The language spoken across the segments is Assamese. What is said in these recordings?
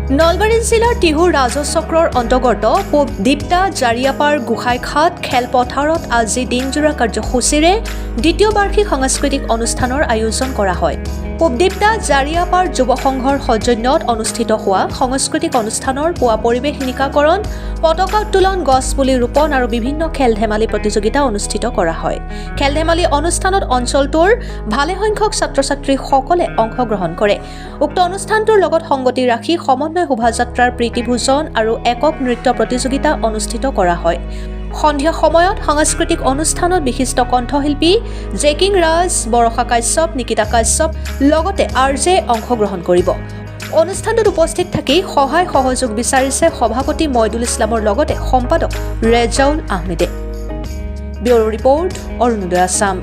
নলবাৰী জিলাৰ টিহুৰ ৰাজচক্ৰৰ অন্তৰ্গত দীপ্তা জাৰিয়াপাৰ গোসাইঘাট খেলপথাৰত আজি দিনজোৰা কাৰ্যসূচীৰে দ্বিতীয় বাৰ্ষিক সাংস্কৃতিক অনুষ্ঠানৰ আয়োজন কৰা হয়। দীপ্তা জাৰিয়াপাৰ যুৱ সংঘৰ সৌজন্যত অনুষ্ঠিত হোৱা সাংস্কৃতিক অনুষ্ঠানৰ পুৱা পৰিৱেশ নিকাকৰণ, পতাকা উত্তোলন, গছপুলি ৰোপণ আৰু বিভিন্ন খেল-ধেমালি প্ৰতিযোগিতা অনুষ্ঠিত কৰা হয়। খেল-ধেমালি অনুষ্ঠানত অঞ্চলটোৰ ভালেসংখ্যক ছাত্ৰ-ছাত্ৰীসকলে অংশগ্ৰহণ কৰে। উক্ত অনুষ্ঠানটোৰ লগত সংগতি ৰাখি সমন্বয় শোভাযাত্ৰাৰ প্ৰীতিভোজন আৰু একক নৃত্য প্ৰতিযোগিতা অনুষ্ঠিত কৰা হয়। সন্ধিয়া সময়ত সাংস্কৃতিক অনুষ্ঠানত বিশিষ্ট কণ্ঠশিল্পী জেকিং ৰাজ, বৰষা কাশ্যপ, নিকিতা কাশ্যপ লগতে RJ অংশগ্ৰহণ কৰিব। অনুষ্ঠানটোত উপস্থিত থাকি সহায় সহযোগ বিচাৰিছে সভাপতি মইদুল ইছলামৰ লগতে সম্পাদক ৰেজাউল আহমেদে। Bureau report, Arunodoi Assam.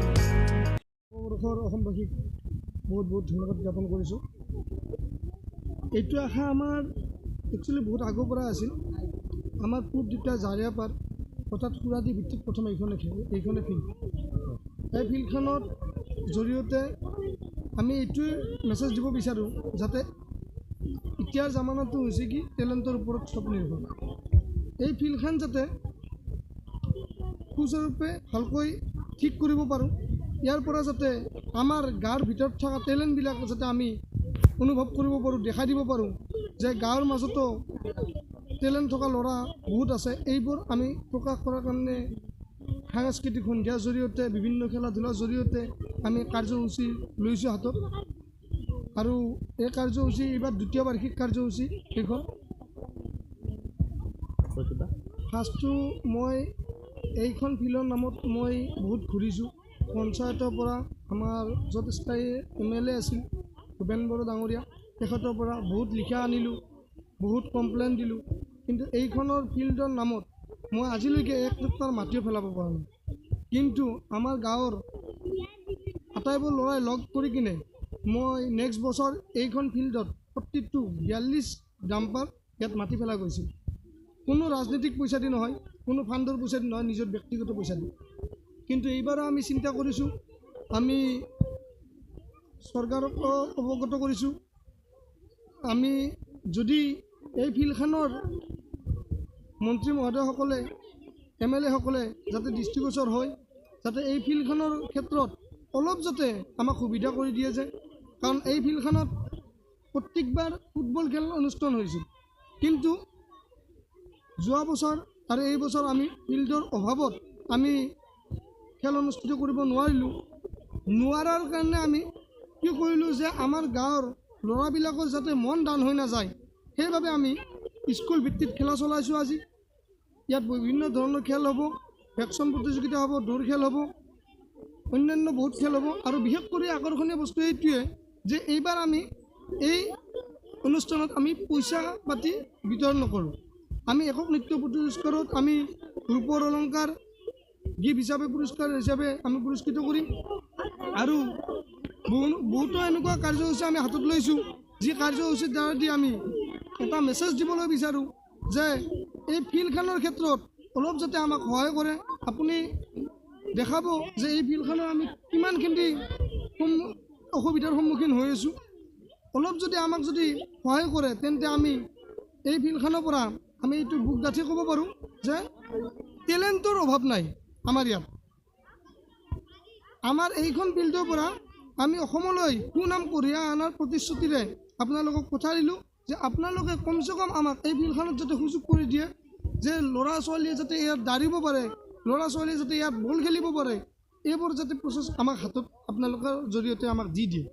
অসমবাসীক বহুত বহুত ধন্যবাদ জ্ঞাপন কৰিছোঁ। এইটো আশা আমাৰ একচুৱেলি বহুত আগৰ পৰা আছিল। আমাৰ পূব দীপ্তা জাৰিয়াপাৰ অৰ্থাৎ সুৰাদি ভিত্তিত প্ৰথম এইখনে ফিল্ড। এই ফিল্ডখনৰ জৰিয়তে আমি এইটোৱে মেছেজ দিব বিচাৰোঁ যাতে এতিয়াৰ জামানাটো হৈছে কি টেলেণ্টৰ ওপৰত চব নিৰ্ভৰ। এই ফিল্ডখন যাতে সুচাৰুৰূপে ভালকৈ ঠিক কৰিব পাৰোঁ, ইয়াৰ পৰা যাতে আমাৰ গাঁৱৰ ভিতৰত থকা টেলেণ্টবিলাক যাতে আমি অনুভৱ কৰিব পাৰোঁ, দেখাই দিব পাৰোঁ যে গাঁৱৰ মাজতো টেলেণ্ট থকা ল'ৰা বহুত আছে। এইবোৰ আমি প্ৰকাশ কৰাৰ কাৰণে সাংস্কৃতিক সন্ধিয়াৰ জৰিয়তে, বিভিন্ন খেলা ধূলাৰ জৰিয়তে আমি কাৰ্যসূচী লৈছোঁ হাতত। আৰু এই কাৰ্যসূচী এইবাৰ দ্বিতীয় বাৰ্ষিক কাৰ্যসূচী এইখন। ফাৰ্ষ্টটো মই এইখন ফিল্ডৰ নামত মই বহুত ঘূৰিছোঁ। পঞ্চায়তৰ পৰা আমাৰ য'ত স্থায়ী MLA আছিল ভূপেন বড়ো ডাঙৰীয়া, তেখেতৰ পৰা বহুত লিখা আনিলোঁ, বহুত কমপ্লেইন দিলোঁ, কিন্তু এইখনৰ ফিল্ডৰ নামত মই আজিলৈকে 1 টুকুৰা মাটিও পেলাব পৰা নাই। কিন্তু আমাৰ গাঁৱৰ আটাইবোৰ ল'ৰাই লগ কৰি কিনে মই নেক্সট বছৰ এইখন ফিল্ডত প্ৰতিটো 42 ডাম্পাৰ ইয়াত মাটি পেলাই গৈছিল। কোনো ৰাজনৈতিক পইচা দি নহয়, কোনো ফাণ্ডৰ পইচা দি নহয়, নিজৰ ব্যক্তিগত পইচা দি। কিন্তু এইবাৰো আমি চিন্তা কৰিছোঁ, আমি চৰকাৰক অৱগত কৰিছোঁ, আমি যদি এই ফিল্ডখনৰ মন্ত্ৰী মহোদয়সকলে, MLA সকলে যাতে দৃষ্টিগোচৰ হয়, যাতে এই ফিল্ডখনৰ ক্ষেত্ৰত অলপ যাতে আমাক সুবিধা কৰি দিয়ে যে, কাৰণ এই ফিল্ডখনত প্ৰত্যেকবাৰ ফুটবল খেল অনুষ্ঠান হৈছিল, কিন্তু যোৱা বছৰ আৰু এই বছৰ আমি ফিল্ডৰ অভাৱত আমি খেল অনুষ্ঠিত কৰিব নোৱাৰাৰ কাৰণে আমি কি কৰিলোঁ যে আমাৰ গাঁৱৰ ল'ৰাবিলাকৰ যাতে মন ডাউন হৈ নাযায়, সেইবাবে আমি স্কুল ভিত্তিত খেলা চলাইছোঁ। আজি ইয়াত বিভিন্ন ধৰণৰ খেল হ'ব, ভেকচন প্ৰতিযোগিতা হ'ব, দৌৰ খেল হ'ব, অন্যান্য বহুত খেল হ'ব। আৰু বিশেষ কৰি আকৰ্ষণীয় বস্তু এইটোৱে যে এইবাৰ আমি এই অনুষ্ঠানত আমি পইচা পাতি বিতৰণ নকৰোঁ। আমি একক নৃত্য পুৰস্কাৰত আমি ৰূপৰ অলংকাৰ গিফ্ট হিচাপে পুৰস্কাৰ হিচাপে আমি পুৰস্কৃত কৰিম। আৰু বহুতো এনেকুৱা কাৰ্যসূচী আমি হাতত লৈছোঁ, যি কাৰ্যসূচীৰ দ্বাৰা দি আমি এটা মেছেজ দিবলৈ বিচাৰোঁ যে এই ফিল্ডখনৰ ক্ষেত্ৰত অলপ যাতে আমাক সহায় কৰে। আপুনি দেখাব যে এই ফিল্ডখনৰ আমি কিমানখিনি অসুবিধাৰ সন্মুখীন হৈ আছোঁ। অলপ যদি আমাক যদি সহায় কৰে, তেন্তে আমি এই ফিল্ডখনৰ পৰা আমি এইটো বুক ডাঠি ক'ব পাৰোঁ যে টেলেণ্টৰ অভাৱ নাই আমাৰ ইয়াত। আমাৰ এইখন ফিল্ডৰ পৰা আমি অসমলৈ সুনাম কঢ়িয়াই অনাৰ প্ৰতিশ্ৰুতিৰে আপোনালোকক পঠাই দিলোঁ যে আপোনালোকে কমচে কম আমাক এই ফিল্ডখনত যাতে সুযোগ কৰি দিয়ে, যে ল'ৰা ছোৱালীয়ে যাতে ইয়াত দাঁড়িব পাৰে, ল'ৰা ছোৱালীয়ে যাতে ইয়াত বল খেলিব পাৰে, এইবোৰ যাতে প্ৰচেছ আমাক হাতত আপোনালোকৰ জৰিয়তে আমাক দি দিয়ে।